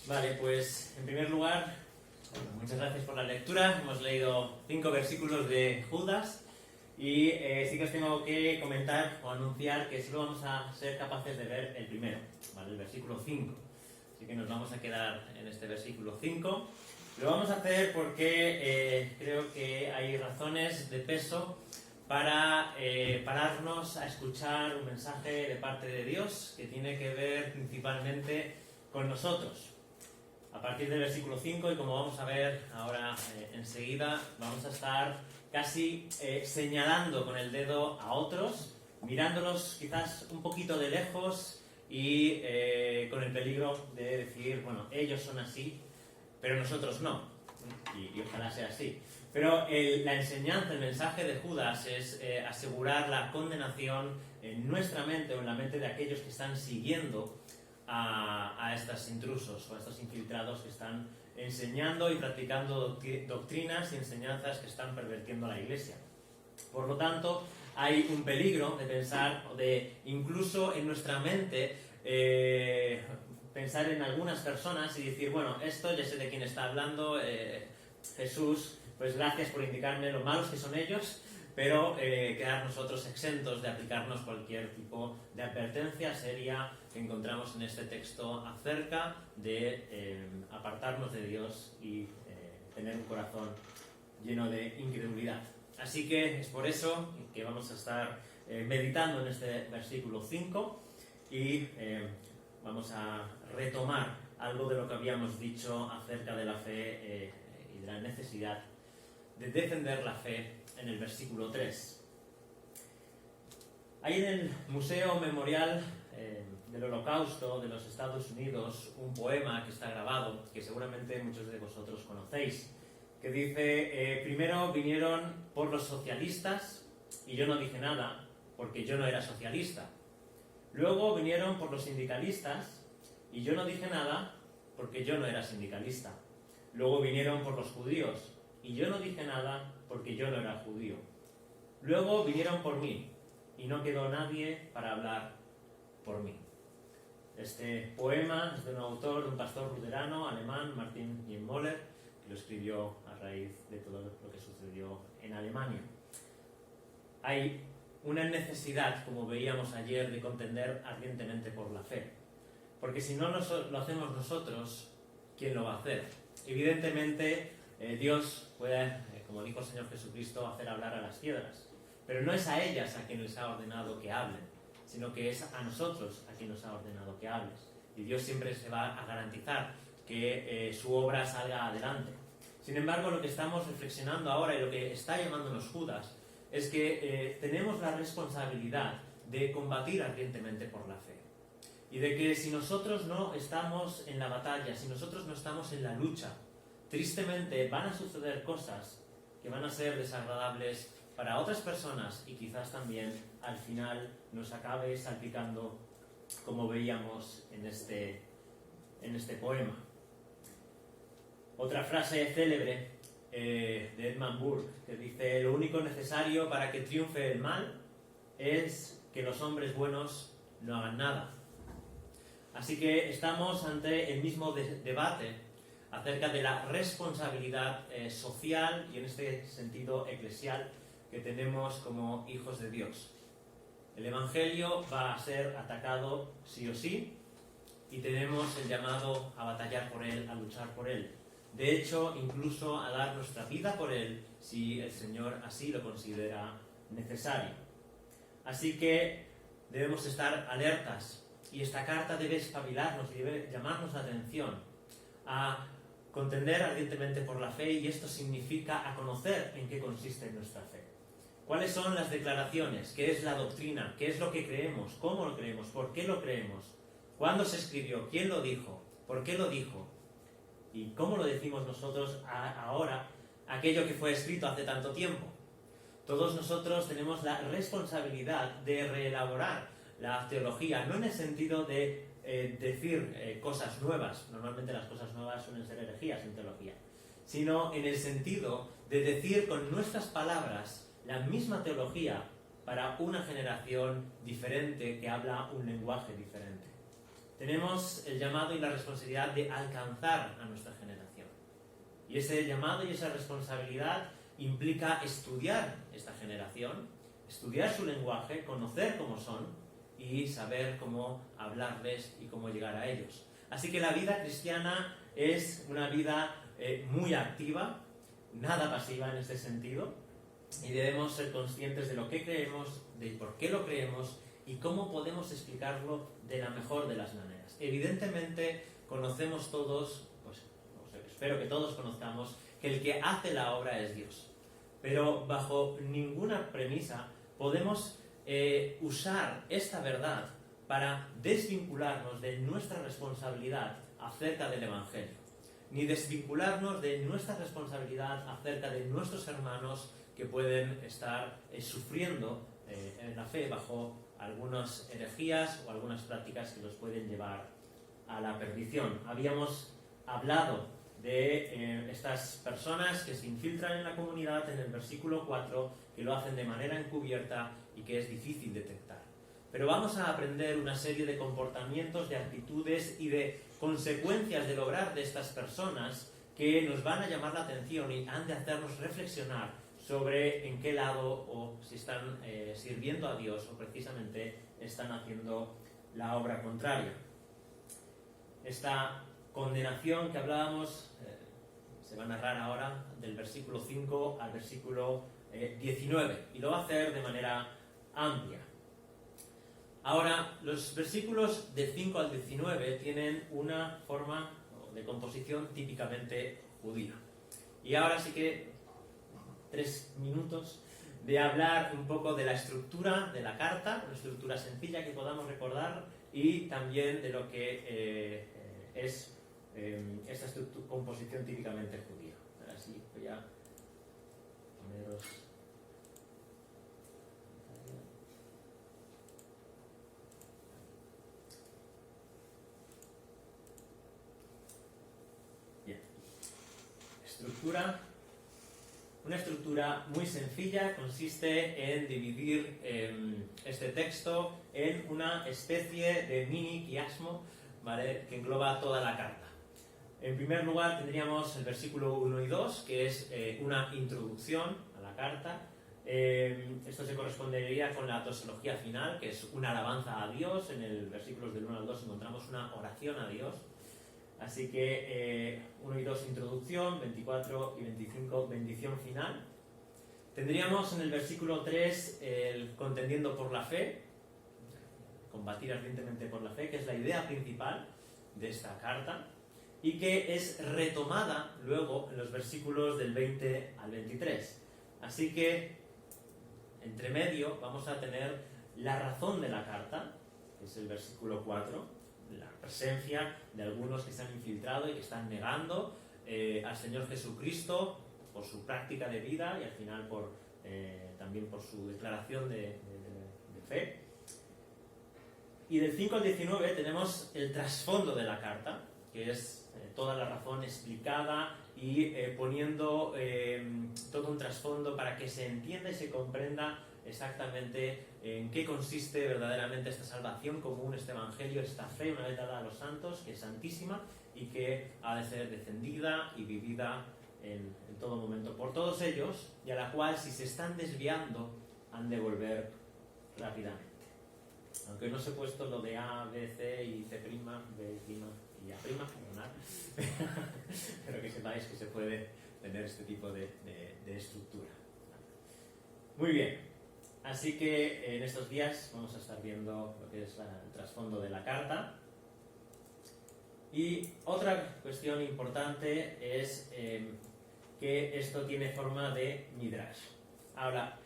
Vale, pues en primer lugar, muchas gracias por la lectura. Hemos leído 5 versículos de Judas y sí que os tengo que comentar o anunciar que solo vamos a ser capaces de ver el primero, ¿vale? El versículo 5. Así que nos vamos a quedar en este versículo 5. Lo vamos a hacer porque creo que hay razones de peso para pararnos a escuchar un mensaje de parte de Dios que tiene que ver principalmente con nosotros. A partir del versículo 5, y como vamos a ver ahora enseguida, vamos a estar casi señalando con el dedo a otros, mirándolos quizás un poquito de lejos y con el peligro de decir, bueno, ellos son así, pero nosotros no. Y ojalá sea así. Pero la enseñanza, el mensaje de Judas es asegurar la condenación en nuestra mente o en la mente de aquellos que están siguiendo a estos intrusos o a estos infiltrados que están enseñando y practicando doctrinas y enseñanzas que están pervirtiendo la Iglesia. Por lo tanto, hay un peligro de pensar, o de incluso en nuestra mente, pensar en algunas personas y decir, bueno, esto ya sé de quién está hablando, Jesús, pues gracias por indicarme lo malos que son ellos, pero quedar nosotros exentos de aplicarnos cualquier tipo de advertencia seria que encontramos en este texto acerca de apartarnos de Dios y tener un corazón lleno de incredulidad. Así que es por eso que vamos a estar meditando en este versículo 5 y vamos a retomar algo de lo que habíamos dicho acerca de la fe y de la necesidad de defender la fe en el versículo 3. Hay en el Museo Memorial del Holocausto de los Estados Unidos un poema que está grabado, que seguramente muchos de vosotros conocéis, que dice, primero vinieron por los socialistas y yo no dije nada porque yo no era socialista. Luego vinieron por los sindicalistas y yo no dije nada porque yo no era sindicalista. Luego vinieron por los judíos y yo no dije nada porque yo no era judío. Luego vinieron por mí y no quedó nadie para hablar por mí. Este poema es de un autor, de un pastor luterano alemán, Martin Niemöller, que lo escribió a raíz de todo lo que sucedió en Alemania. Hay una necesidad, como veíamos ayer, de contender ardientemente por la fe. Porque si no lo hacemos nosotros, ¿quién lo va a hacer? Evidentemente, Dios puede, como dijo el Señor Jesucristo, hacer hablar a las piedras. Pero no es a ellas a quien les ha ordenado que hablen, sino que es a nosotros a quien nos ha ordenado que hables. Y Dios siempre se va a garantizar que su obra salga adelante. Sin embargo, lo que estamos reflexionando ahora y lo que está llamándonos Judas es que tenemos la responsabilidad de combatir ardientemente por la fe. Y de que si nosotros no estamos en la batalla, si nosotros no estamos en la lucha, tristemente van a suceder cosas que van a ser desagradables para otras personas y quizás también al final nos acabe salpicando, como veíamos en este poema. Otra frase célebre de Edmund Burke que dice: lo único necesario para que triunfe el mal es que los hombres buenos no hagan nada. Así que estamos ante el mismo debate acerca de la responsabilidad social y en este sentido eclesial que tenemos como hijos de Dios. El Evangelio va a ser atacado sí o sí y tenemos el llamado a batallar por él, a luchar por él. De hecho, incluso a dar nuestra vida por él si el Señor así lo considera necesario. Así que debemos estar alertas y esta carta debe espabilarnos y debe llamarnos la atención a contender ardientemente por la fe, y esto significa a conocer en qué consiste nuestra fe. ¿Cuáles son las declaraciones? ¿Qué es la doctrina? ¿Qué es lo que creemos? ¿Cómo lo creemos? ¿Por qué lo creemos? ¿Cuándo se escribió? ¿Quién lo dijo? ¿Por qué lo dijo? ¿Y cómo lo decimos nosotros ahora aquello que fue escrito hace tanto tiempo? Todos nosotros tenemos la responsabilidad de reelaborar la teología, no en el sentido de decir cosas nuevas, normalmente las cosas nuevas suelen ser herejías en teología, sino en el sentido de decir con nuestras palabras la misma teología para una generación diferente que habla un lenguaje diferente. tenemos el llamado y la responsabilidad de alcanzar a nuestra generación. Y ese llamado y esa responsabilidad implica estudiar esta generación, estudiar su lenguaje, conocer cómo son y saber cómo hablarles y cómo llegar a ellos. Así que la vida cristiana es una vida muy activa, nada pasiva en este sentido, y debemos ser conscientes de lo que creemos, de por qué lo creemos y cómo podemos explicarlo de la mejor de las maneras. Evidentemente conocemos todos, pues espero que todos conozcamos, que el que hace la obra es Dios. Pero bajo ninguna premisa podemos usar esta verdad para desvincularnos de nuestra responsabilidad acerca del Evangelio, ni desvincularnos de nuestra responsabilidad acerca de nuestros hermanos que pueden estar sufriendo en la fe bajo algunas herejías o algunas prácticas que los pueden llevar a la perdición. Habíamos hablado de estas personas que se infiltran en la comunidad en el versículo 4, que lo hacen de manera encubierta y que es difícil detectar. Pero vamos a aprender una serie de comportamientos, de actitudes y de consecuencias del obrar de estas personas que nos van a llamar la atención y han de hacernos reflexionar sobre en qué lado o si están sirviendo a Dios o precisamente están haciendo la obra contraria. Esta condenación que hablábamos se va a narrar ahora del versículo 5 al versículo 19 y lo va a hacer de manera amplia. Ahora, los versículos de 5 al 19 tienen una forma de composición típicamente judía. Y ahora sí que 3 minutos de hablar un poco de la estructura de la carta, una estructura sencilla que podamos recordar y también de lo que es esta composición típicamente judía. Ahora sí, voy a poneros... Bien. Estructura. Una estructura muy sencilla consiste en dividir este texto en una especie de mini quiasmo, ¿vale?, que engloba toda la carta. En primer lugar tendríamos el versículo 1 y 2, que es una introducción a la carta. Esto se correspondería con la doxología final, que es una alabanza a Dios. En el versículos del 1 al 2 encontramos una oración a Dios. Así que 1 y 2 introducción, 24 y 25 bendición final. Tendríamos en el versículo 3 el contendiendo por la fe, combatir ardientemente por la fe, que es la idea principal de esta carta y que es retomada luego en los versículos del 20 al 23. Así que entre medio vamos a tener la razón de la carta, que es el versículo 4, la presencia de algunos que se han infiltrado y que están negando al Señor Jesucristo por su práctica de vida y al final también por su declaración de fe. Y del 5 al 19 tenemos el trasfondo de la carta, que es toda la razón explicada y poniendo todo un trasfondo para que se entienda y se comprenda exactamente en qué consiste verdaderamente esta salvación común, este evangelio, esta fe una vez dada a los santos, que es santísima y que ha de ser defendida y vivida en todo momento por todos ellos, y a la cual si se están desviando han de volver rápidamente. Aunque no os he puesto lo de A, B, C y C', B' y A', perdonad, pero que sepáis que se puede tener este tipo de estructura. Muy bien. Así que en estos días vamos a estar viendo lo que es el trasfondo de la carta. Y otra cuestión importante es que esto tiene forma de midrash. Ahora,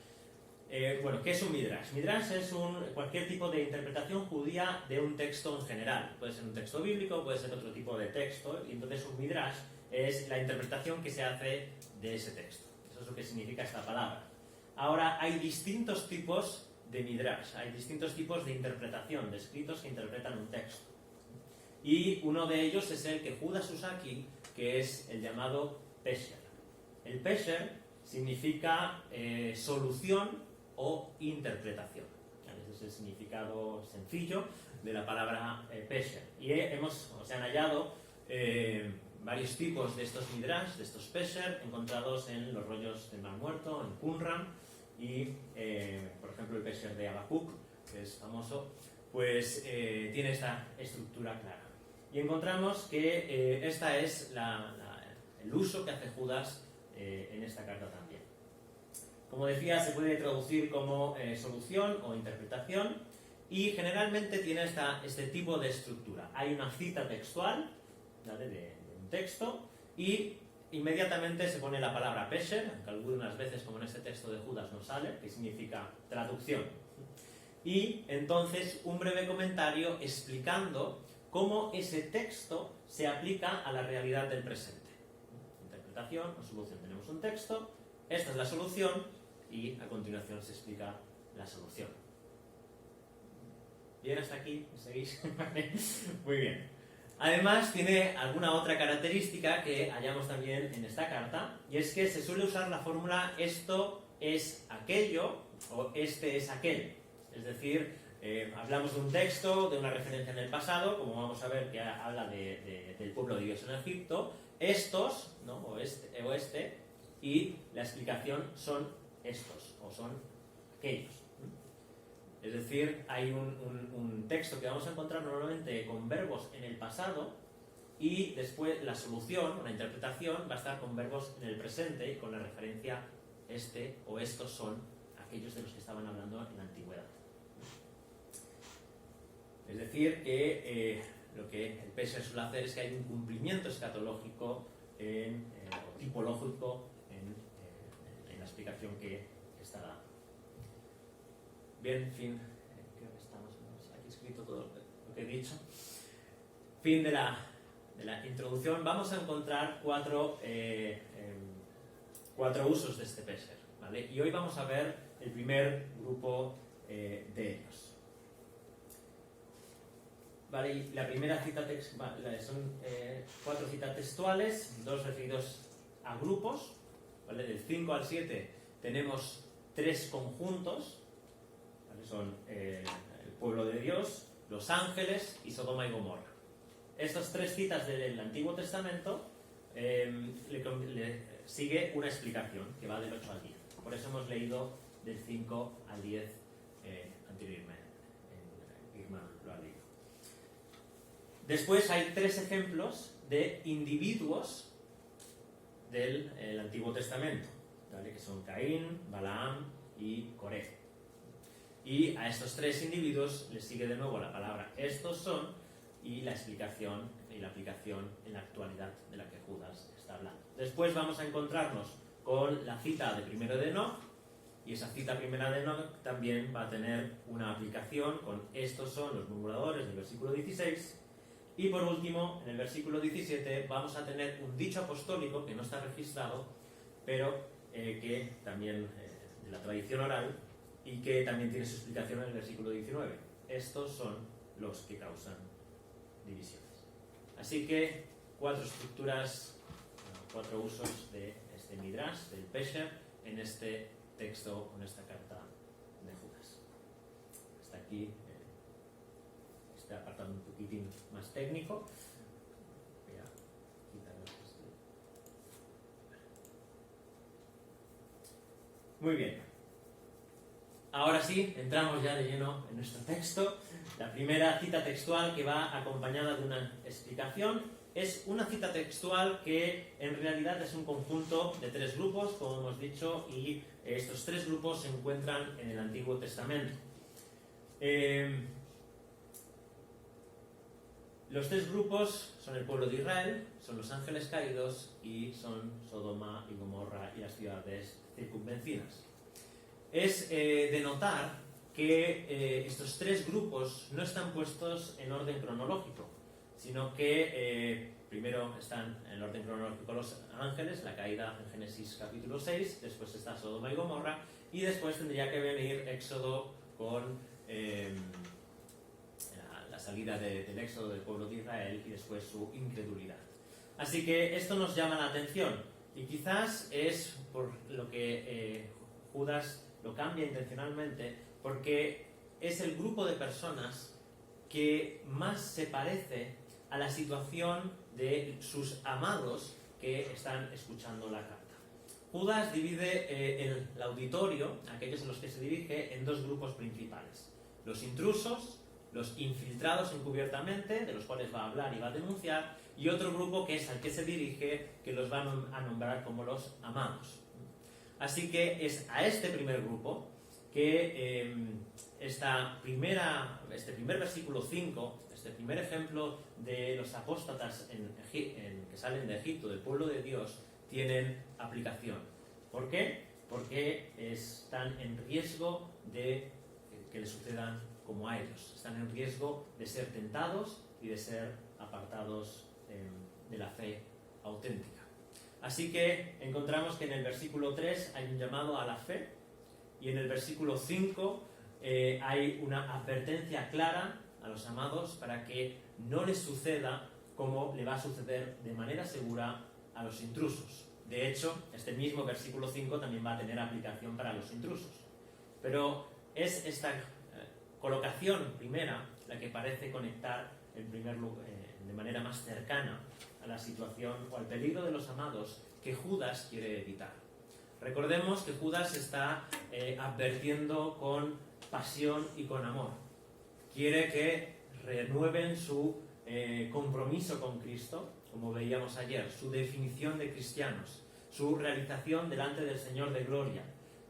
¿qué es un midrash? Midrash es cualquier tipo de interpretación judía de un texto en general. Puede ser un texto bíblico, puede ser otro tipo de texto, y entonces un midrash es la interpretación que se hace de ese texto. Eso es lo que significa esta palabra. Ahora, hay distintos tipos de midrash, hay distintos tipos de interpretación, de escritos que interpretan un texto. Y uno de ellos es el que Judas usa aquí, que es el llamado pesher. El pesher significa solución o interpretación. Es es el significado sencillo de la palabra pesher. Y se han hallado varios tipos de estos midrash, de estos pesher, encontrados en los rollos del Mar Muerto, en Qumran, y por ejemplo el pesher de Habacuc, que es famoso, pues tiene esta estructura clara. Y encontramos que esta es el uso que hace Judas en esta carta también. Como decía, se puede traducir como solución o interpretación, y generalmente tiene este tipo de estructura. Hay una cita textual, ¿vale?, de un texto, y inmediatamente se pone la palabra pesher, aunque algunas veces, como en este texto de Judas, no sale, que significa traducción. Y entonces un breve comentario explicando cómo ese texto se aplica a la realidad del presente. Interpretación o solución. Tenemos un texto, esta es la solución, y a continuación se explica la solución. ¿Bien hasta aquí? ¿Me seguís? Muy bien. Además, tiene alguna otra característica que hallamos también en esta carta, y es que se suele usar la fórmula esto es aquello o este es aquel. Es decir, hablamos de un texto, de una referencia en el pasado, como vamos a ver que habla del pueblo de Dios en Egipto, estos, ¿no?, o este, y la explicación son estos, o son aquellos. Es decir, hay un texto que vamos a encontrar normalmente con verbos en el pasado, y después la solución, la interpretación, va a estar con verbos en el presente, y con la referencia este o estos son aquellos de los que estaban hablando en la antigüedad. Es decir, que lo que el pesher suele hacer es que hay un cumplimiento escatológico o tipológico en la explicación que está dando. Bien, fin. Creo que estamos aquí escrito todo lo que he dicho. Fin de la introducción. Vamos a encontrar cuatro usos de este pesher, ¿vale? Y hoy vamos a ver el primer grupo de ellos. Vale, y la primera cita son 4 citas textuales, 2 referidos a grupos, ¿vale? Del 5 al 7 tenemos 3 conjuntos, ¿vale? Son el pueblo de Dios, los ángeles y Sodoma y Gomorra. Estas 3 citas del Antiguo Testamento le sigue una explicación que va del 8 al 10. Por eso hemos leído del 5 al 10 anteriormente. Irma lo ha leído. Después hay 3 ejemplos de individuos del Antiguo Testamento, ¿vale?, que son Caín, Balaam y Coré. Y a estos 3 individuos les sigue de nuevo la palabra estos son y la explicación y la aplicación en la actualidad de la que Judas está hablando. Después vamos a encontrarnos con la cita de primero de Enoch, y esa cita primera de Enoch también va a tener una aplicación con estos son los murmuradores del versículo 16. Y por último, en el versículo 17 vamos a tener un dicho apostólico que no está registrado, pero que también de la tradición oral, y que también tiene su explicación en el versículo 19. Estos son los que causan divisiones. Así que 4 estructuras, 4 usos de este midrash, del pesher, en este texto, en esta carta de Judas. Hasta aquí este apartado un poquitín más técnico. Voy a quitar esto. Muy bien. Ahora sí, entramos ya de lleno en nuestro texto. La primera cita textual, que va acompañada de una explicación, es una cita textual que en realidad es un conjunto de 3 grupos, como hemos dicho, y estos 3 grupos se encuentran en el Antiguo Testamento. Los 3 grupos son el pueblo de Israel, son los ángeles caídos y son Sodoma y Gomorra y las ciudades circunvecinas. Es de notar que estos 3 grupos no están puestos en orden cronológico, sino que primero están en el orden cronológico los ángeles, la caída en Génesis capítulo 6, después está Sodoma y Gomorra, y después tendría que venir Éxodo con la salida del éxodo del pueblo de Israel y después su incredulidad. Así que esto nos llama la atención, y quizás es por lo que Judas lo cambia intencionalmente, porque es el grupo de personas que más se parece a la situación de sus amados que están escuchando la carta. Judas divide el auditorio, aquellos a los que se dirige, en dos grupos principales. Los intrusos, los infiltrados encubiertamente, de los cuales va a hablar y va a denunciar, y otro grupo que es al que se dirige, que los va a nombrar como los amados. Así que es a este primer grupo que este primer versículo 5, este primer ejemplo de los apóstatas que salen de Egipto, del pueblo de Dios, tienen aplicación. ¿Por qué? Porque están en riesgo de que les sucedan como a ellos. Están en riesgo de ser tentados y de ser apartados de la fe auténtica. Así que encontramos que en el versículo 3 hay un llamado a la fe y en el versículo 5 hay una advertencia clara a los amados para que no les suceda como le va a suceder de manera segura a los intrusos. De hecho, este mismo versículo 5 también va a tener aplicación para los intrusos. Pero es esta colocación primera la que parece conectar de manera más cercana a la situación o al peligro de los amados que Judas quiere evitar. Recordemos que Judas está advirtiendo con pasión y con amor. Quiere que renueven su compromiso con Cristo, como veíamos ayer, su definición de cristianos, su realización delante del Señor de gloria,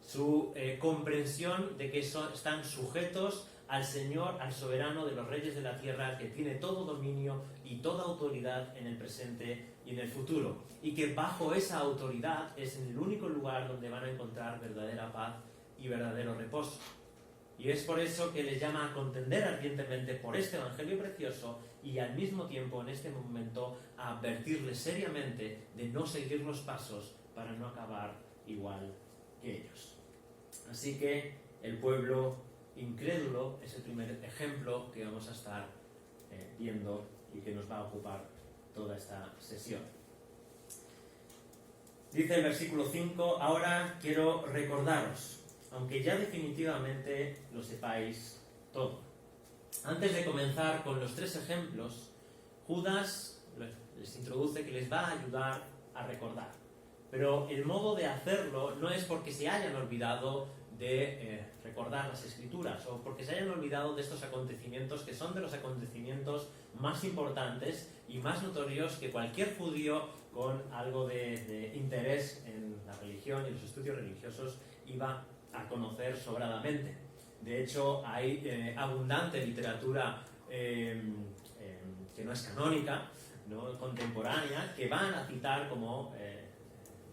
su comprensión de que están sujetos al Señor, al soberano de los reyes de la tierra, que tiene todo dominio y toda autoridad en el presente y en el futuro, y que bajo esa autoridad es en el único lugar donde van a encontrar verdadera paz y verdadero reposo. Y es por eso que les llama a contender ardientemente por este evangelio precioso y al mismo tiempo en este momento a advertirles seriamente de no seguir los pasos para no acabar igual que ellos. Así que el pueblo incrédulo es el primer ejemplo que vamos a estar viendo y que nos va a ocupar toda esta sesión. Dice el versículo 5, ahora quiero recordaros, aunque ya definitivamente lo sepáis todo. Antes de comenzar con los tres ejemplos, Judas les introduce que les va a ayudar a recordar. Pero el modo de hacerlo no es porque se hayan olvidado de recordar las Escrituras o porque se hayan olvidado de estos acontecimientos que son de los acontecimientos más importantes y más notorios que cualquier judío con algo de interés en la religión y los estudios religiosos iba a conocer sobradamente. De hecho, hay abundante literatura que no es canónica, ¿no?, contemporánea, que van a citar como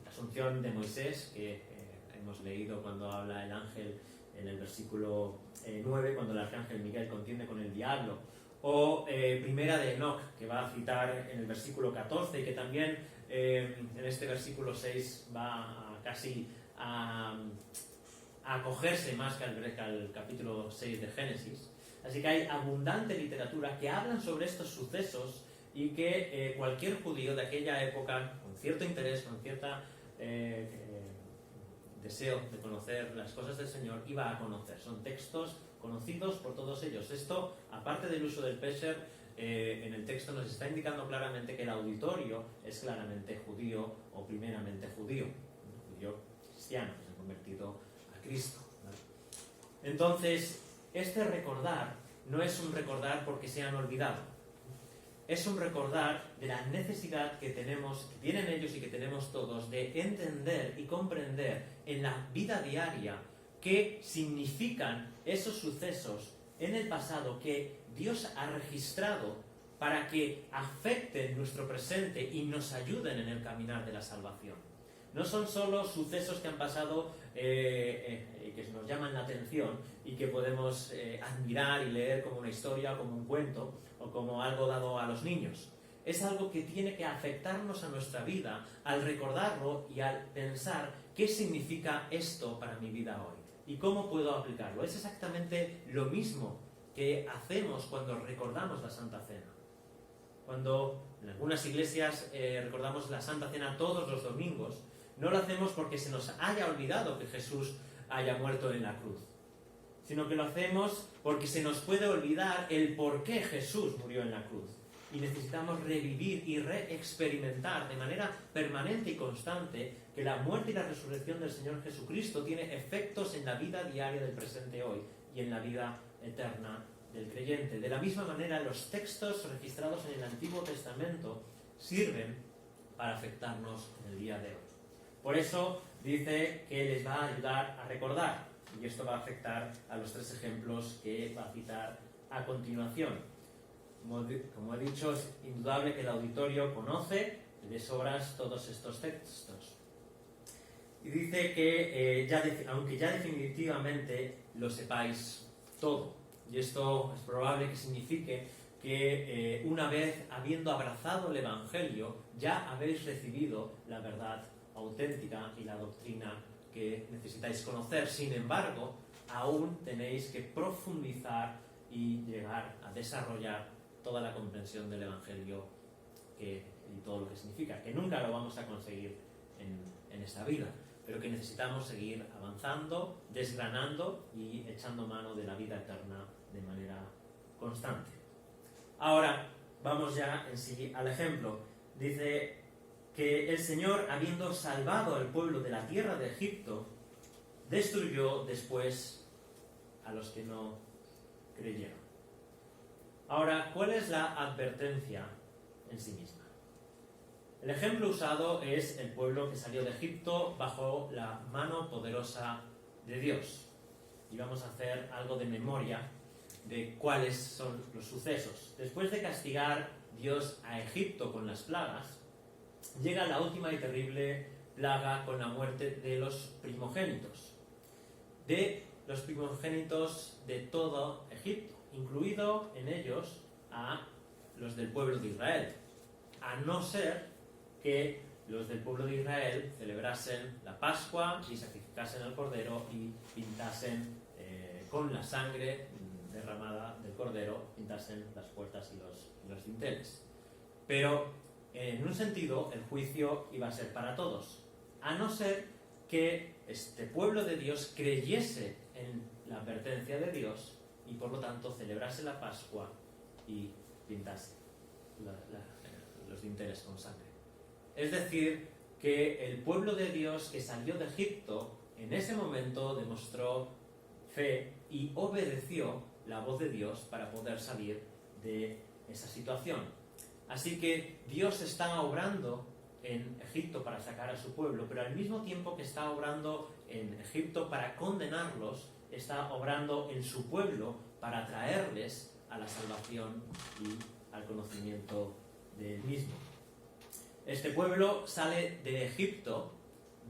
la Asunción de Moisés, que hemos leído cuando habla el ángel en el versículo 9, cuando el arcángel Miguel contiende con el diablo, o Primera de Enoc, que va a citar en el versículo 14, y que también en este versículo 6 va casi a acogerse más que al capítulo 6 de Génesis. Así que hay abundante literatura que hablan sobre estos sucesos y que cualquier judío de aquella época, con cierto interés, con cierta deseo de conocer las cosas del Señor, iba a conocer. Son textos conocidos por todos ellos. Esto, aparte del uso del pesher, en el texto nos está indicando claramente que el auditorio es claramente judío o primeramente judío cristiano, que se ha convertido a Cristo, ¿vale? Entonces, este recordar no es un recordar porque se han olvidado. Es un recordar de la necesidad que tenemos, que tienen ellos y que tenemos todos, de entender y comprender en la vida diaria qué significan esos sucesos en el pasado que Dios ha registrado para que afecten nuestro presente y nos ayuden en el caminar de la salvación. No son solo sucesos que han pasado que nos llaman la atención y que podemos admirar y leer como una historia, como un cuento o como algo dado a los niños. Es algo que tiene que afectarnos a nuestra vida al recordarlo y al pensar qué significa esto para mi vida hoy y cómo puedo aplicarlo. Es exactamente lo mismo que hacemos cuando recordamos la Santa Cena. Cuando en algunas iglesias recordamos la Santa Cena todos los domingos, no lo hacemos porque se nos haya olvidado que Jesús haya muerto en la cruz, sino que lo hacemos porque se nos puede olvidar el por qué Jesús murió en la cruz. Y necesitamos revivir y reexperimentar de manera permanente y constante que la muerte y la resurrección del Señor Jesucristo tiene efectos en la vida diaria del presente hoy y en la vida eterna del creyente. De la misma manera, los textos registrados en el Antiguo Testamento sirven para afectarnos en el día de hoy. Por eso dice que les va a ayudar a recordar, y esto va a afectar a los 3 ejemplos que va a citar a continuación. Como he dicho, es indudable que el auditorio conoce de sobras todos estos textos. Y dice que, aunque ya definitivamente lo sepáis todo, y esto es probable que signifique que una vez habiendo abrazado el Evangelio, ya habéis recibido la verdad auténtica y la doctrina que necesitáis conocer. Sin embargo, aún tenéis que profundizar y llegar a desarrollar toda la comprensión del Evangelio y todo lo que significa, que nunca lo vamos a conseguir en esta vida, pero que necesitamos seguir avanzando, desgranando y echando mano de la vida eterna de manera constante. Ahora, vamos ya en sí al ejemplo. Dice que el Señor, habiendo salvado al pueblo de la tierra de Egipto, destruyó después a los que no creyeron. Ahora, ¿cuál es la advertencia en sí misma? El ejemplo usado es el pueblo que salió de Egipto bajo la mano poderosa de Dios. Y vamos a hacer algo de memoria de cuáles son los sucesos. Después de castigar Dios a Egipto con las plagas, llega la última y terrible plaga con la muerte de los primogénitos. De los primogénitos de todo Egipto, incluido en ellos a los del pueblo de Israel, a no ser que los del pueblo de Israel celebrasen la Pascua y sacrificasen al Cordero y pintasen con la sangre derramada del Cordero, pintasen las puertas y los dinteles. Pero en un sentido el juicio iba a ser para todos, a no ser que este pueblo de Dios creyese en la advertencia de Dios y por lo tanto celebrase la Pascua y pintase los dinteles con sangre. Es decir, que el pueblo de Dios que salió de Egipto en ese momento demostró fe y obedeció la voz de Dios para poder salir de esa situación. Así que Dios está obrando en Egipto para sacar a su pueblo, pero al mismo tiempo que está obrando en Egipto para condenarlos, está obrando en su pueblo para traerles a la salvación y al conocimiento del mismo. Este pueblo sale de Egipto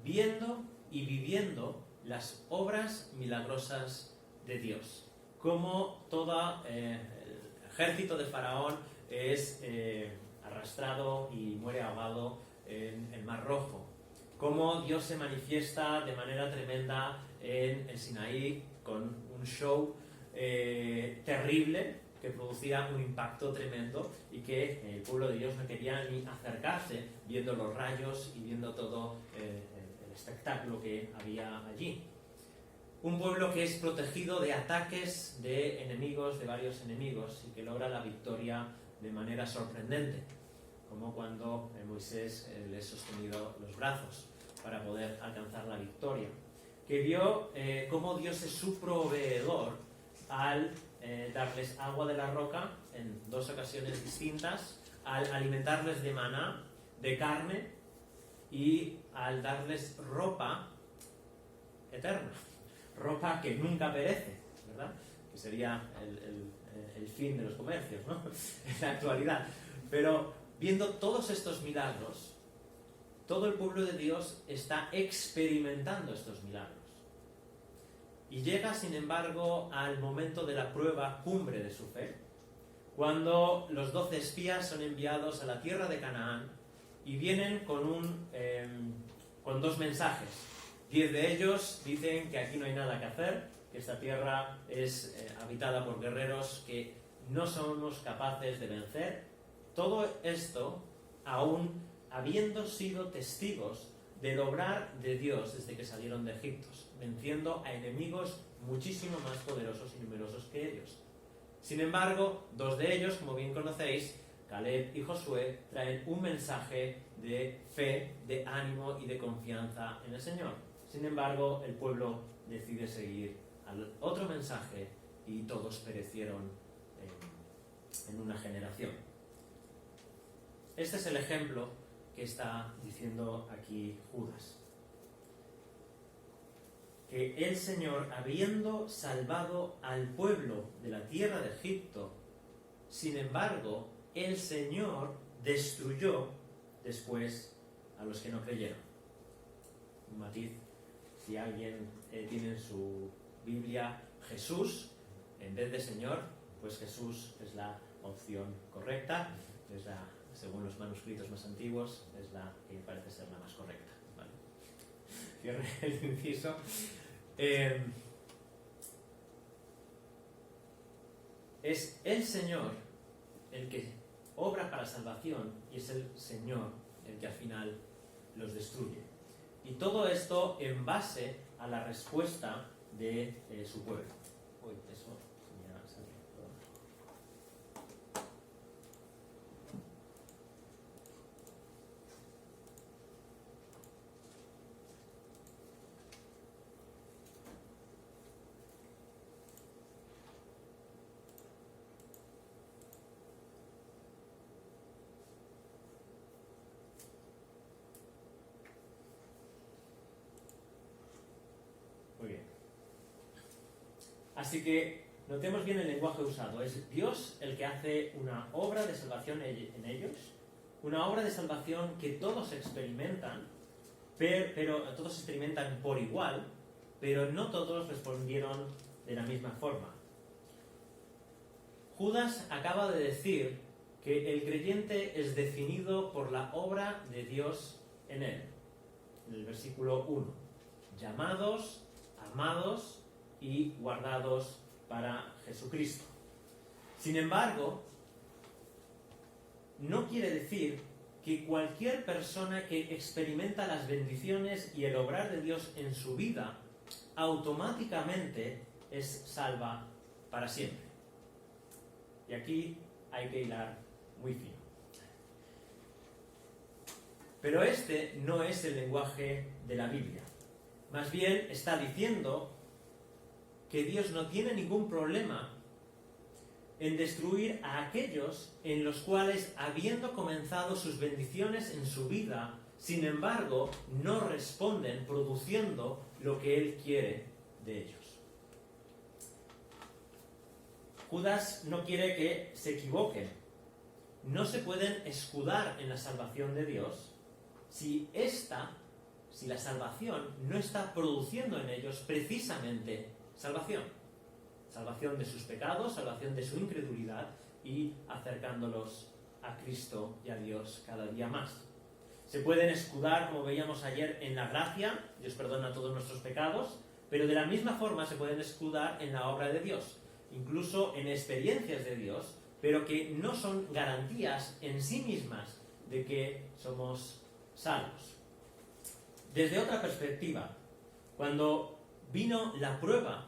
viendo y viviendo las obras milagrosas de Dios. Como todo el ejército de Faraón es arrastrado y muere ahogado en el Mar Rojo. Cómo Dios se manifiesta de manera tremenda en el Sinaí con un show terrible que producía un impacto tremendo y que el pueblo de Dios no quería ni acercarse viendo los rayos y viendo todo el espectáculo que había allí. Un pueblo que es protegido de ataques de enemigos, de varios enemigos, y que logra la victoria de manera sorprendente, como cuando Moisés le ha sostenido los brazos para poder alcanzar la victoria. Que vio cómo Dios es su proveedor al darles agua de la roca en 2 ocasiones distintas, al alimentarles de maná, de carne, y al darles ropa eterna, ropa que nunca perece, ¿verdad? Que sería el fin de los comercios, ¿no? En la actualidad. Pero viendo todos estos milagros, todo el pueblo de Dios está experimentando estos milagros. Y llega, sin embargo, al momento de la prueba cumbre de su fe, cuando los 12 espías son enviados a la tierra de Canaán y vienen con 2 mensajes. 10 de ellos dicen que aquí no hay nada que hacer, que esta tierra es habitada por guerreros que no somos capaces de vencer. Todo esto aún habiendo sido testigos del obrar de Dios desde que salieron de Egipto, venciendo a enemigos muchísimo más poderosos y numerosos que ellos. Sin embargo, dos de ellos, como bien conocéis, Caleb y Josué, traen un mensaje de fe, de ánimo y de confianza en el Señor. Sin embargo, el pueblo decide seguir al otro mensaje y todos perecieron en una generación. Este es el ejemplo que está diciendo aquí Judas. Que el Señor, habiendo salvado al pueblo de la tierra de Egipto, sin embargo, el Señor destruyó después a los que no creyeron. Un matiz, si alguien tiene en su Biblia Jesús, en vez de Señor, pues Jesús es la opción correcta, es la, según los manuscritos más antiguos, es la que parece ser la más correcta. ¿Vale? Cierre el inciso. Es el Señor el que obra para salvación y es el Señor el que al final los destruye. Y todo esto en base a la respuesta de su pueblo. Uy, eso se me ha salido, perdón. Muy bien. Así que notemos bien el lenguaje usado. Es Dios el que hace una obra de salvación en ellos, una obra de salvación que todos experimentan, pero todos experimentan por igual, pero no todos respondieron de la misma forma. Judas acaba de decir que el creyente es definido por la obra de Dios en él. En el versículo 1. Llamados, amados y guardados para Jesucristo. Sin embargo, no quiere decir que cualquier persona que experimenta las bendiciones y el obrar de Dios en su vida automáticamente es salva para siempre. Y aquí hay que hilar muy fino. Pero este no es el lenguaje de la Biblia. Más bien está diciendo que Dios no tiene ningún problema en destruir a aquellos en los cuales, habiendo comenzado sus bendiciones en su vida, sin embargo, no responden produciendo lo que Él quiere de ellos. Judas no quiere que se equivoquen. No se pueden escudar en la salvación de Dios si la salvación no está produciendo en ellos precisamente salvación. Salvación de sus pecados, salvación de su incredulidad y acercándolos a Cristo y a Dios cada día más. Se pueden escudar, como veíamos ayer, en la gracia, Dios perdona todos nuestros pecados, pero de la misma forma se pueden escudar en la obra de Dios, incluso en experiencias de Dios, pero que no son garantías en sí mismas de que somos salvos. Desde otra perspectiva, cuando vino la prueba,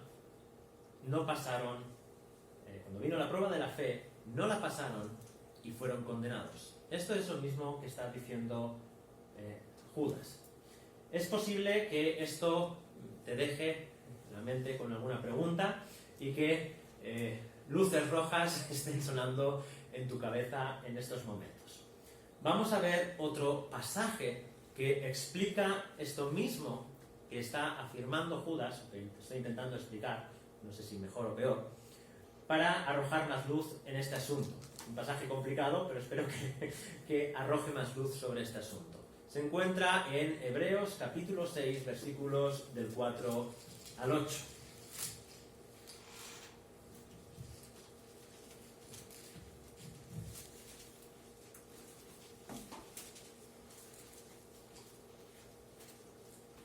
cuando vino la prueba de la fe, no la pasaron y fueron condenados. Esto es lo mismo que está diciendo Judas. Es posible que esto te deje la mente con alguna pregunta y que luces rojas estén sonando en tu cabeza en estos momentos. Vamos a ver otro pasaje que explica esto mismo que está afirmando Judas, que estoy intentando explicar, no sé si mejor o peor, para arrojar más luz en este asunto. Un pasaje complicado, pero espero que arroje más luz sobre este asunto. Se encuentra en Hebreos capítulo 6, versículos del 4 al 8.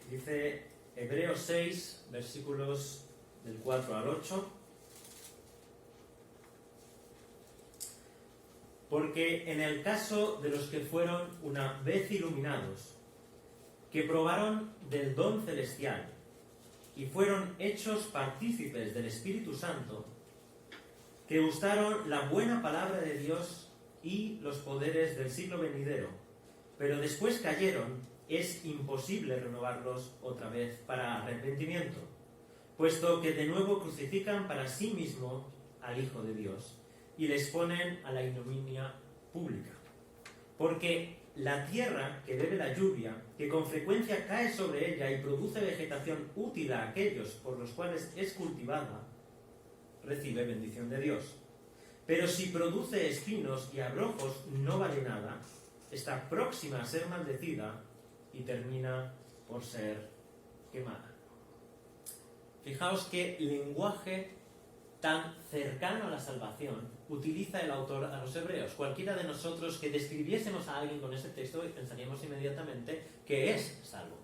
Dice Hebreos 6, versículos del 4 al 8. Porque en el caso de los que fueron una vez iluminados, que probaron del don celestial, y fueron hechos partícipes del Espíritu Santo, que gustaron la buena palabra de Dios y los poderes del siglo venidero, pero después cayeron, es imposible renovarlos otra vez para arrepentimiento, puesto que de nuevo crucifican para sí mismo al Hijo de Dios y les ponen a la ignominia pública. Porque la tierra que bebe la lluvia, que con frecuencia cae sobre ella y produce vegetación útil a aquellos por los cuales es cultivada, recibe bendición de Dios. Pero si produce espinos y abrojos, no vale nada, está próxima a ser maldecida y termina por ser quemada. Fijaos qué lenguaje tan cercano a la salvación utiliza el autor a los hebreos. Cualquiera de nosotros que describiésemos a alguien con ese texto pensaríamos inmediatamente que es salvo.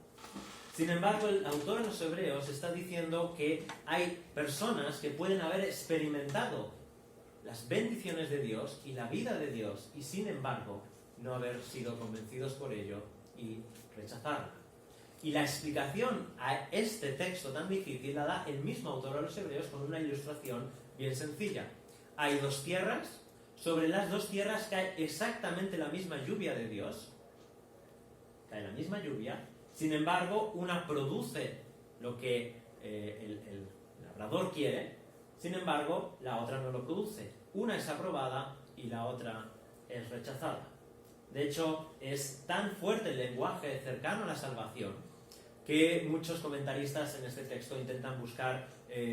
Sin embargo, el autor a los hebreos está diciendo que hay personas que pueden haber experimentado las bendiciones de Dios y la vida de Dios y sin embargo no haber sido convencidos por ello y rechazarla. Y la explicación a este texto tan difícil la da el mismo autor a los hebreos con una ilustración bien sencilla. Hay dos tierras, sobre las dos tierras cae exactamente la misma lluvia de Dios, cae la misma lluvia, sin embargo una produce lo que el labrador quiere, sin embargo la otra no lo produce. Una es aprobada y la otra es rechazada. De hecho, es tan fuerte el lenguaje cercano a la salvación que muchos comentaristas en este texto intentan buscar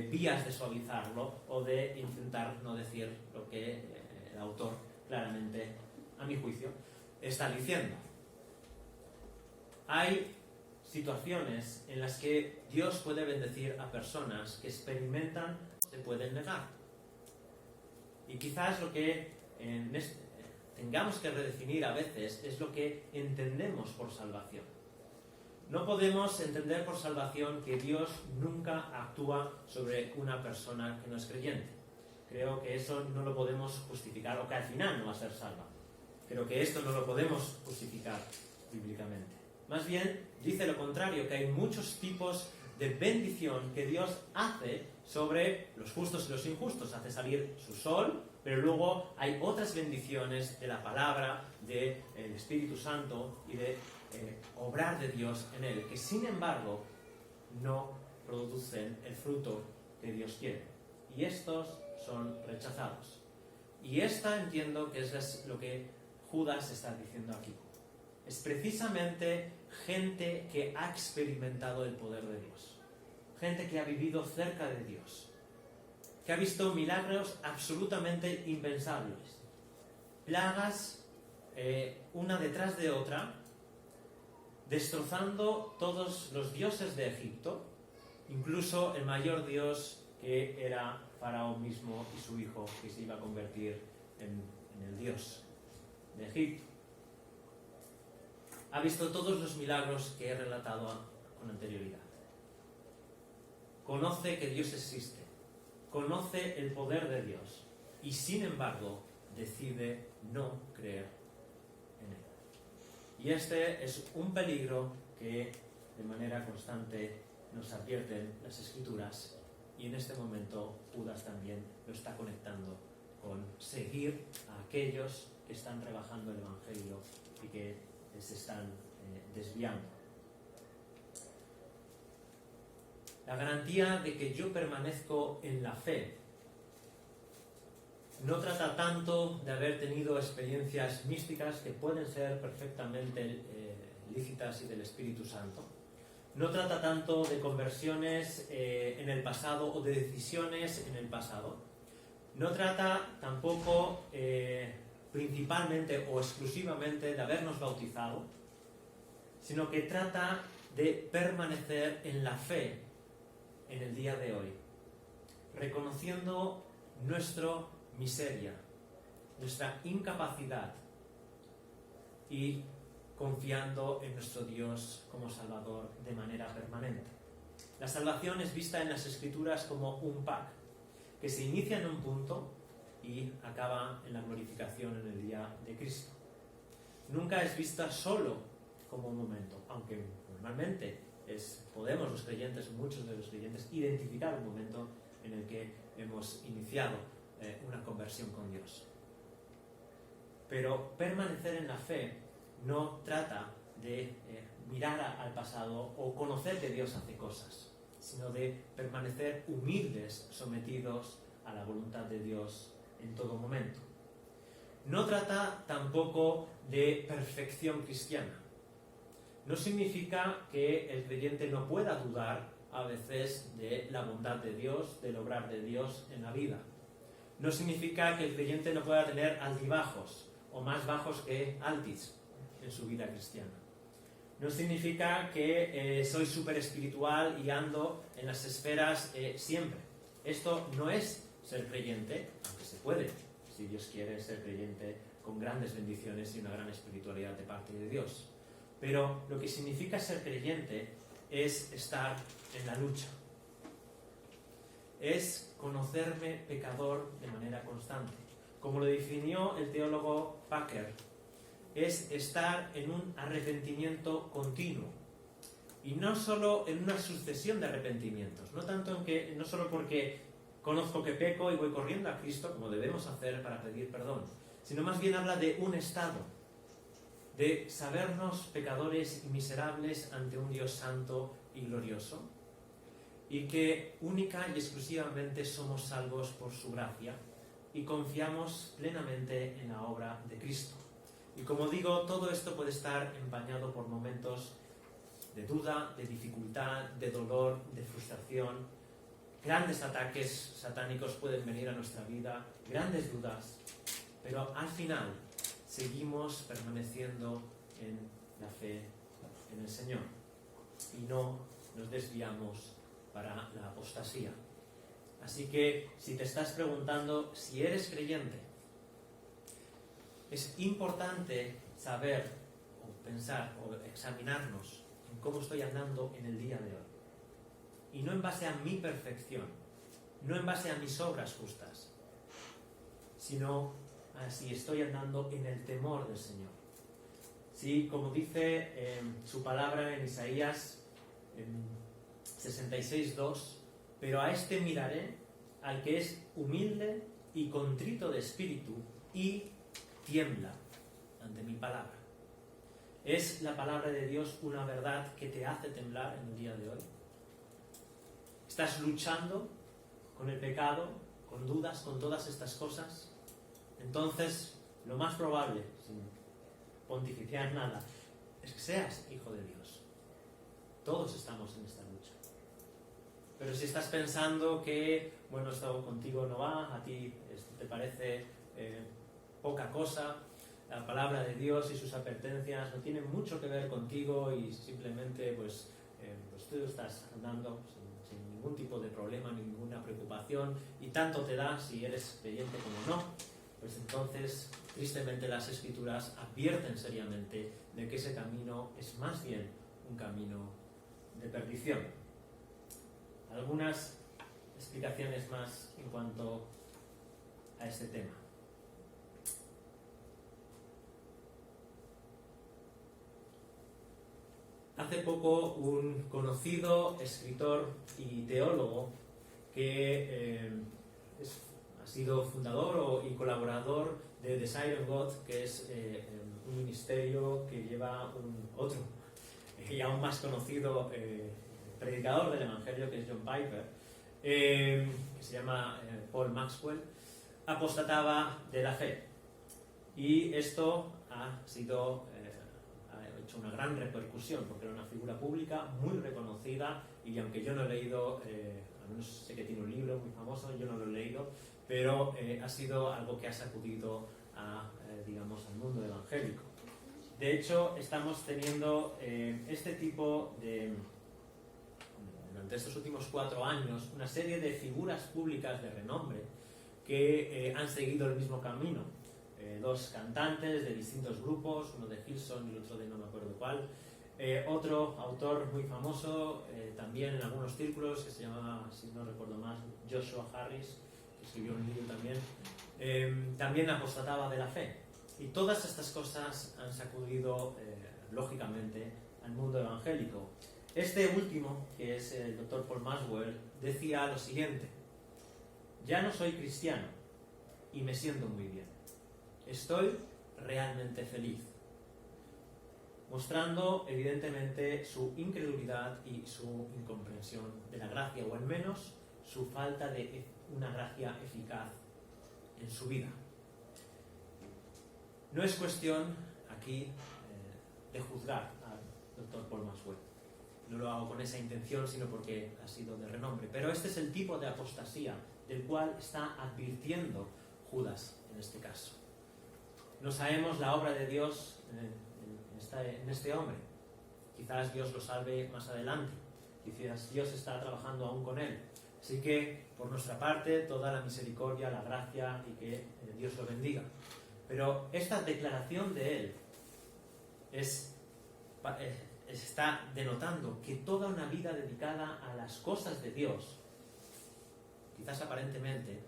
vías de suavizarlo o de intentar no decir lo que el autor claramente, a mi juicio, está diciendo. Hay situaciones en las que Dios puede bendecir a personas que experimentan, se pueden negar. Y quizás lo que tengamos que redefinir a veces es lo que entendemos por salvación. No podemos entender por salvación que Dios nunca actúa sobre una persona que no es creyente. Creo que eso no lo podemos justificar, o que al final no va a ser salva. Creo que esto no lo podemos justificar bíblicamente. Más bien, dice lo contrario, que hay muchos tipos de bendición que Dios hace sobre los justos y los injustos. Hace salir su sol, pero luego hay otras bendiciones de la palabra, del Espíritu Santo y de obrar de Dios en él, que sin embargo no producen el fruto que Dios quiere. Y estos son rechazados. Y esta entiendo que es lo que Judas está diciendo aquí. Es precisamente gente que ha experimentado el poder de Dios. Gente que ha vivido cerca de Dios. Que ha visto milagros absolutamente impensables. Plagas, una detrás de otra, destrozando todos los dioses de Egipto, incluso el mayor dios que era Faraón mismo y su hijo, que se iba a convertir en el dios de Egipto. Ha visto todos los milagros que he relatado con anterioridad. Conoce que Dios existe, conoce el poder de Dios y sin embargo decide no creer en él. Y este es un peligro que de manera constante nos advierten las Escrituras y en este momento Judas también lo está conectando con seguir a aquellos que están rebajando el Evangelio y que se están desviando. La garantía de que yo permanezco en la fe no trata tanto de haber tenido experiencias místicas que pueden ser perfectamente lícitas y del Espíritu Santo. No trata tanto de conversiones en el pasado o de decisiones en el pasado. No trata tampoco principalmente o exclusivamente de habernos bautizado, sino que trata de permanecer en la fe en el día de hoy, reconociendo nuestra miseria, nuestra incapacidad y confiando en nuestro Dios como Salvador de manera permanente. La salvación es vista en las Escrituras como un pack que se inicia en un punto y acaba en la glorificación en el día de Cristo. Nunca es vista solo como un momento, aunque normalmente podemos los creyentes, muchos de los creyentes, identificar un momento en el que hemos iniciado una conversión con Dios. Pero permanecer en la fe no trata de mirar al pasado o conocer que Dios hace cosas, sino de permanecer humildes, sometidos a la voluntad de Dios en todo momento. No trata tampoco de perfección cristiana. No significa que el creyente no pueda dudar a veces de la bondad de Dios, del obrar de Dios en la vida. No significa que el creyente no pueda tener altibajos, o más bajos que altis, en su vida cristiana. No significa que soy súper espiritual y ando en las esferas siempre. Esto no es ser creyente, aunque se puede, si Dios quiere, ser creyente con grandes bendiciones y una gran espiritualidad de parte de Dios. Pero lo que significa ser creyente es estar en la lucha. Es conocerme pecador de manera constante. Como lo definió el teólogo Packer, es estar en un arrepentimiento continuo. Y no solo en una sucesión de arrepentimientos, no solo porque conozco que peco y voy corriendo a Cristo, como debemos hacer para pedir perdón, sino más bien habla de un estado, de sabernos pecadores y miserables ante un Dios santo y glorioso, y que única y exclusivamente somos salvos por su gracia, y confiamos plenamente en la obra de Cristo. Y como digo, todo esto puede estar empañado por momentos de duda, de dificultad, de dolor, de frustración. Grandes ataques satánicos pueden venir a nuestra vida, grandes dudas, pero al final seguimos permaneciendo en la fe en el Señor y no nos desviamos para la apostasía. Así que si te estás preguntando si eres creyente, es importante saber o pensar o examinarnos en cómo estoy andando en el día de hoy. Y no en base a mi perfección, no en base a mis obras justas, sino a si estoy andando en el temor del Señor. Sí, como dice su palabra en Isaías 66:2, pero a este miraré, al que es humilde y contrito de espíritu y tiembla ante mi palabra. ¿Es la palabra de Dios una verdad que te hace temblar en el día de hoy? ¿Estás luchando con el pecado, con dudas, con todas estas cosas? Entonces, lo más probable, sin pontificar nada, es que seas hijo de Dios. Todos estamos en esta lucha. Pero si estás pensando que, bueno, esto contigo no va, a ti te parece poca cosa, la palabra de Dios y sus advertencias no tienen mucho que ver contigo y simplemente pues tú estás andando sin ningún tipo de problema, ninguna preocupación y tanto te da si eres creyente como no, pues entonces tristemente las Escrituras advierten seriamente de que ese camino es más bien un camino de perdición. Algunas explicaciones más en cuanto a este tema. Hace poco un conocido escritor y teólogo que ha sido fundador y colaborador de Desire of God, que es un ministerio que lleva otro y aún más conocido predicador del Evangelio, que es John Piper, que se llama Paul Maxwell, apostataba de la fe. Y esto ha hecho una gran repercusión, porque era una figura pública muy reconocida, y aunque yo no he leído, al menos sé que tiene un libro muy famoso, yo no lo he leído, pero ha sido algo que ha sacudido digamos, al mundo evangélico. De hecho, estamos teniendo este tipo de, durante estos últimos 4 años, una serie de figuras públicas de renombre que han seguido el mismo camino. 2 cantantes de distintos grupos, uno de Hillsong y el otro de no me acuerdo cuál. Otro autor muy famoso, también en algunos círculos, que se llama, si no recuerdo más, Joshua Harris, que escribió un libro también, también apostataba de la fe. Y todas estas cosas han sacudido, lógicamente, al mundo evangélico. Este último, que es el doctor Paul Maxwell, decía lo siguiente: ya no soy cristiano y me siento muy bien. Estoy realmente feliz. Mostrando evidentemente su incredulidad y su incomprensión de la gracia, o al menos su falta de una gracia eficaz en su vida. No es cuestión aquí de juzgar al doctor Paul Maxwell. No lo hago con esa intención, sino porque ha sido de renombre. Pero este es el tipo de apostasía del cual está advirtiendo Judas en este caso. No sabemos la obra de Dios en este hombre. Quizás Dios lo salve más adelante. Quizás Dios está trabajando aún con él. Así que, por nuestra parte, toda la misericordia, la gracia y que Dios lo bendiga. Pero esta declaración de él está denotando que toda una vida dedicada a las cosas de Dios, quizás aparentemente,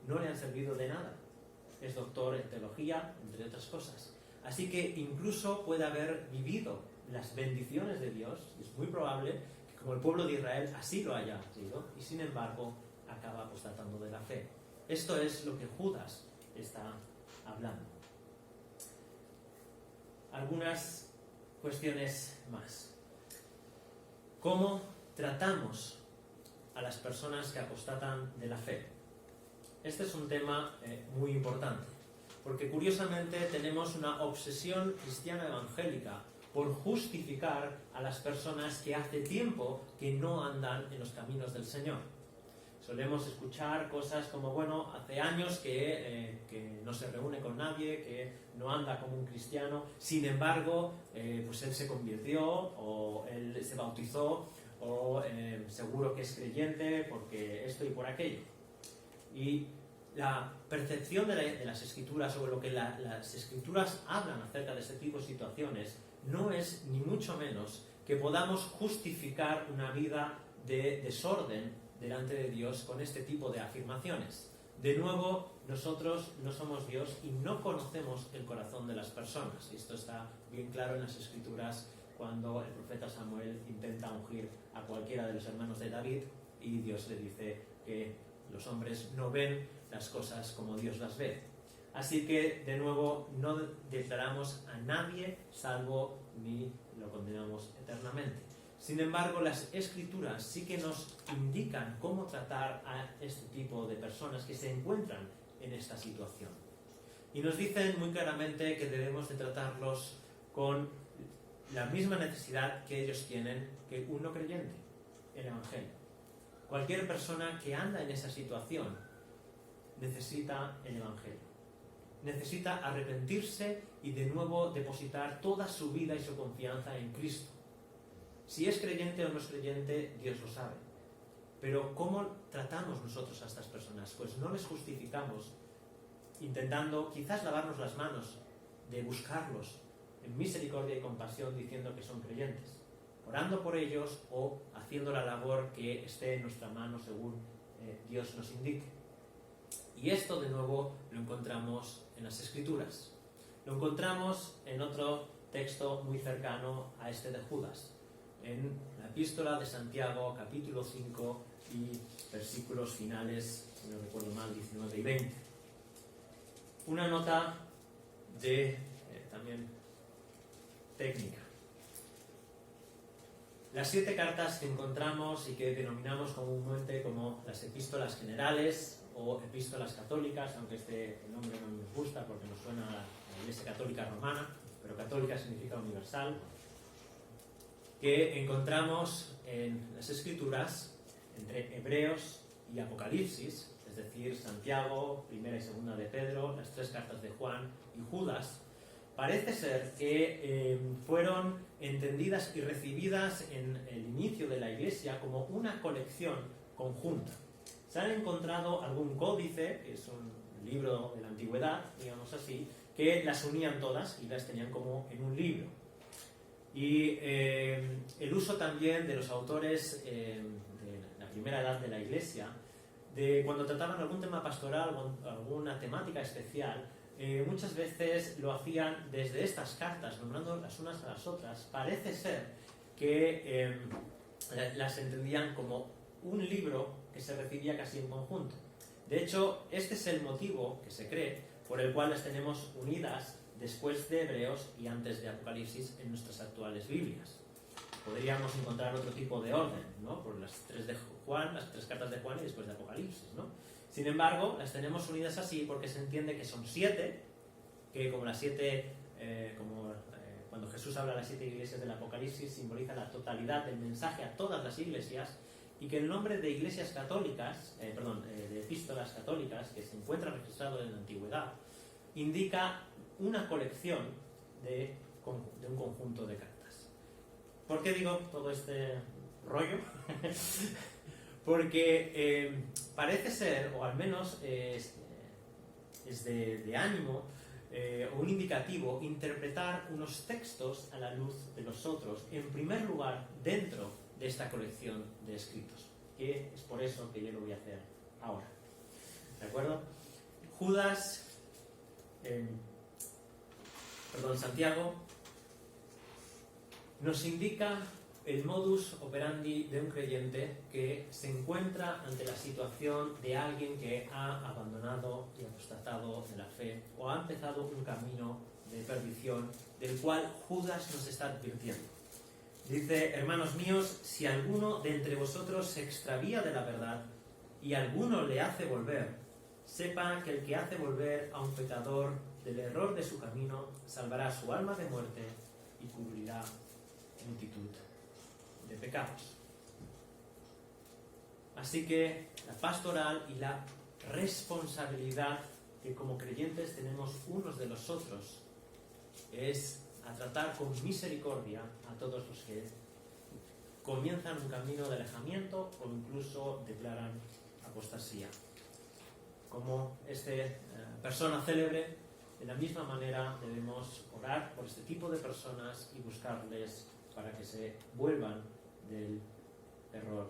no le han servido de nada. Es doctor en teología, entre otras cosas. Así que incluso puede haber vivido las bendiciones de Dios, y es muy probable que como el pueblo de Israel así lo haya sido, y sin embargo acaba apostatando de la fe. Esto es lo que Judas está hablando. Algunas cuestiones más. ¿Cómo tratamos a las personas que apostatan de la fe? Este es un tema muy importante, porque curiosamente tenemos una obsesión cristiana evangélica por justificar a las personas que hace tiempo que no andan en los caminos del Señor. Solemos escuchar cosas como, bueno, hace años que no se reúne con nadie, que no anda como un cristiano, sin embargo, pues él se convirtió, o él se bautizó, o seguro que es creyente porque esto y por aquello. Y la percepción de las Escrituras, sobre lo que las Escrituras hablan acerca de este tipo de situaciones, no es ni mucho menos que podamos justificar una vida de desorden delante de Dios con este tipo de afirmaciones. De nuevo, nosotros no somos Dios y no conocemos el corazón de las personas. Y esto está bien claro en las Escrituras cuando el profeta Samuel intenta ungir a cualquiera de los hermanos de David y Dios le dice que los hombres no ven las cosas como Dios las ve. Así que, de nuevo, no declaramos a nadie salvo ni lo condenamos eternamente. Sin embargo, las Escrituras sí que nos indican cómo tratar a este tipo de personas que se encuentran en esta situación. Y nos dicen muy claramente que debemos de tratarlos con la misma necesidad que ellos tienen que un no creyente, el Evangelio. Cualquier persona que anda en esa situación necesita el Evangelio. Necesita arrepentirse y de nuevo depositar toda su vida y su confianza en Cristo. Si es creyente o no es creyente, Dios lo sabe. Pero ¿cómo tratamos nosotros a estas personas? Pues no les justificamos intentando quizás lavarnos las manos de buscarlos en misericordia y compasión diciendo que son creyentes, orando por ellos o haciendo la labor que esté en nuestra mano según Dios nos indique. Y esto de nuevo lo encontramos en las Escrituras. Lo encontramos en otro texto muy cercano a este de Judas, en la epístola de Santiago, capítulo 5 y versículos finales, si no recuerdo mal, 19 y 20. Una nota de también técnica. Las 7 cartas que encontramos y que denominamos comúnmente como las epístolas generales o epístolas católicas, aunque este nombre no nos gusta porque nos suena a la Iglesia Católica Romana, pero católica significa universal, que encontramos en las Escrituras entre Hebreos y Apocalipsis, es decir, Santiago, primera y segunda de Pedro, las 3 cartas de Juan y Judas. Parece ser que fueron entendidas y recibidas en el inicio de la Iglesia como una colección conjunta. Se han encontrado algún códice, que es un libro de la antigüedad, digamos así, que las unían todas y las tenían como en un libro. Y el uso también de los autores de la primera edad de la Iglesia, de cuando trataban algún tema pastoral o alguna temática especial, muchas veces lo hacían desde estas cartas, nombrando las unas a las otras. Parece ser que las entendían como un libro que se recibía casi en conjunto. De hecho, este es el motivo que se cree por el cual las tenemos unidas después de Hebreos y antes de Apocalipsis en nuestras actuales Biblias. Podríamos encontrar otro tipo de orden, ¿no? Por las tres de Juan, las tres cartas de Juan y después de Apocalipsis, ¿no? Sin embargo, las tenemos unidas así porque se entiende que son 7, que como las 7, cuando Jesús habla de las 7 iglesias del Apocalipsis, simboliza la totalidad del mensaje a todas las iglesias, y que el nombre de iglesias católicas, de epístolas católicas, que se encuentra registrado en la antigüedad, indica una colección de un conjunto de cartas. ¿Por qué digo todo este rollo? Porque parece ser, o al menos es de ánimo, un indicativo, interpretar unos textos a la luz de los otros, en primer lugar dentro de esta colección de escritos, que es por eso que yo lo voy a hacer ahora. ¿De acuerdo? Santiago nos indica el modus operandi de un creyente que se encuentra ante la situación de alguien que ha abandonado y apostatado de la fe o ha empezado un camino de perdición del cual Judas nos está advirtiendo. Dice: hermanos míos, si alguno de entre vosotros se extravía de la verdad y alguno le hace volver, sepa que el que hace volver a un pecador del error de su camino salvará su alma de muerte y cubrirá multitud de pecados. Así que la pastoral y la responsabilidad que como creyentes tenemos unos de los otros es a tratar con misericordia a todos los que comienzan un camino de alejamiento o incluso declaran apostasía. Como persona célebre, de la misma manera debemos orar por este tipo de personas y buscarles para que se vuelvan del error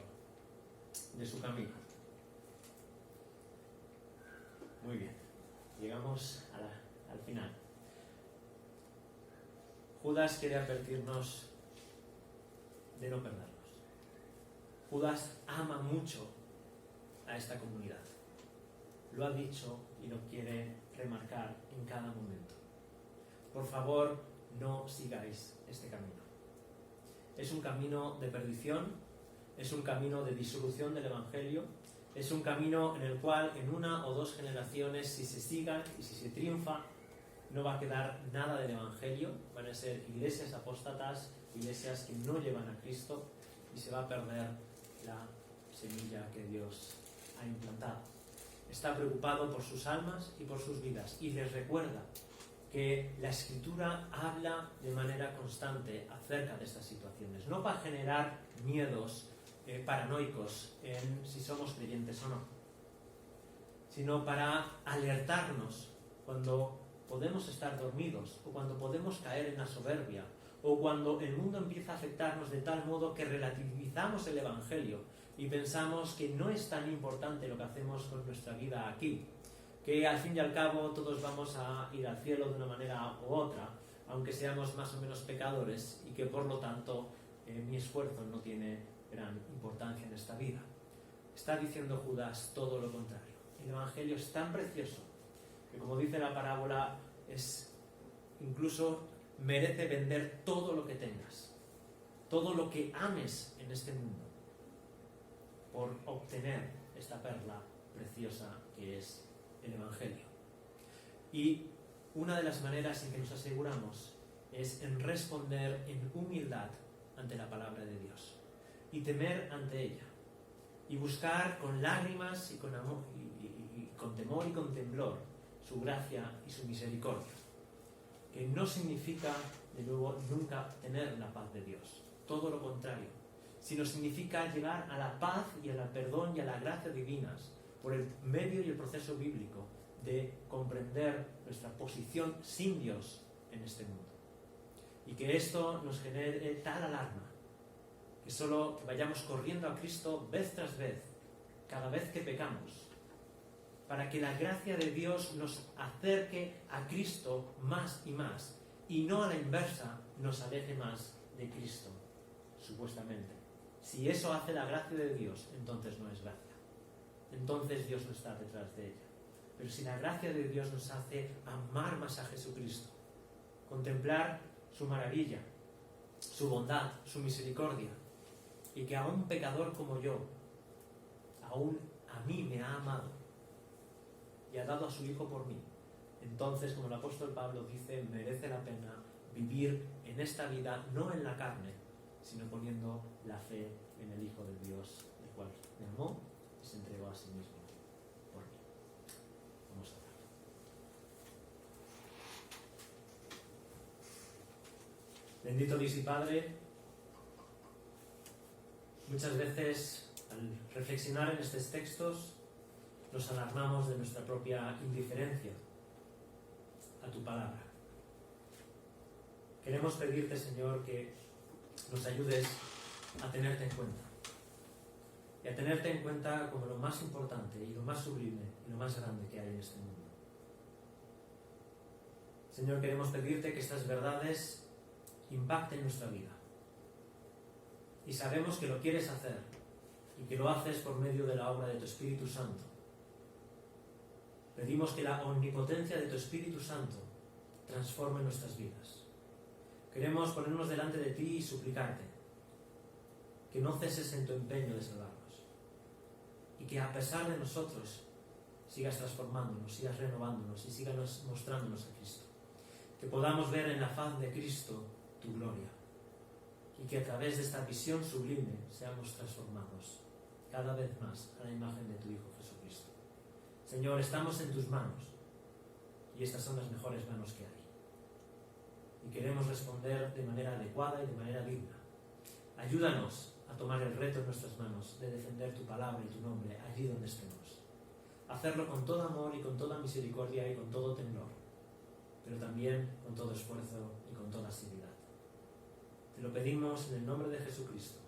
de su camino. Muy bien, llegamos al final. Judas quiere advertirnos de no perdernos. Judas ama mucho a esta comunidad. Lo ha dicho y lo quiere remarcar en cada momento. Por favor, no sigáis este camino. Es un camino de perdición, es un camino de disolución del Evangelio, es un camino en el cual en una o dos generaciones, si se siga y si se triunfa, no va a quedar nada del Evangelio, van a ser iglesias apóstatas, iglesias que no llevan a Cristo, y se va a perder la semilla que Dios ha implantado. Está preocupado por sus almas y por sus vidas, y les recuerda que la Escritura habla de manera constante acerca de estas situaciones, no para generar miedos paranoicos en si somos creyentes o no, sino para alertarnos cuando podemos estar dormidos, o cuando podemos caer en la soberbia, o cuando el mundo empieza a afectarnos de tal modo que relativizamos el Evangelio y pensamos que no es tan importante lo que hacemos con nuestra vida aquí, que al fin y al cabo todos vamos a ir al cielo de una manera u otra, aunque seamos más o menos pecadores, y que por lo tanto mi esfuerzo no tiene gran importancia en esta vida. Está diciendo Judas todo lo contrario. El Evangelio es tan precioso que, como dice la parábola, incluso merece vender todo lo que tengas, todo lo que ames en este mundo, por obtener esta perla preciosa que es el Evangelio. Y una de las maneras en que nos aseguramos es en responder en humildad ante la palabra de Dios y temer ante ella y buscar con lágrimas y con amor y con temor y con temblor su gracia y su misericordia, que no significa de nuevo nunca tener la paz de Dios, todo lo contrario, sino significa llegar a la paz y al perdón y a la gracia divinas por el medio y el proceso bíblico de comprender nuestra posición sin Dios en este mundo. Y que esto nos genere tal alarma que solo vayamos corriendo a Cristo vez tras vez, cada vez que pecamos, para que la gracia de Dios nos acerque a Cristo más y más, y no a la inversa nos aleje más de Cristo, supuestamente. Si eso hace la gracia de Dios, entonces no es gracia. Entonces Dios no está detrás de ella. Pero si la gracia de Dios nos hace amar más a Jesucristo, contemplar su maravilla, su bondad, su misericordia, y que a un pecador como yo, aún a mí me ha amado y ha dado a su Hijo por mí, entonces, como el apóstol Pablo dice, merece la pena vivir en esta vida, no en la carne, sino poniendo la fe en el Hijo de Dios, el cual me amó y se entregó a sí mismo por mí. Vamos a orar. Bendito Dios y Padre, muchas veces al reflexionar en estos textos nos alarmamos de nuestra propia indiferencia a tu palabra. Queremos pedirte, Señor, que nos ayudes a tenerte en cuenta. Y a tenerte en cuenta como lo más importante y lo más sublime y lo más grande que hay en este mundo. Señor, queremos pedirte que estas verdades impacten nuestra vida. Y sabemos que lo quieres hacer y que lo haces por medio de la obra de tu Espíritu Santo. Pedimos que la omnipotencia de tu Espíritu Santo transforme nuestras vidas. Queremos ponernos delante de ti y suplicarte que no ceses en tu empeño de salvarnos y que a pesar de nosotros sigas transformándonos, sigas renovándonos y sigas mostrándonos a Cristo. Que podamos ver en la faz de Cristo tu gloria y que a través de esta visión sublime seamos transformados cada vez más a la imagen de tu Hijo Jesucristo. Señor, estamos en tus manos y estas son las mejores manos que hay. Y queremos responder de manera adecuada y de manera digna. Ayúdanos a tomar el reto en nuestras manos de defender tu palabra y tu nombre allí donde estemos. Hacerlo con todo amor y con toda misericordia y con todo temor, pero también con todo esfuerzo y con toda seriedad. Te lo pedimos en el nombre de Jesucristo.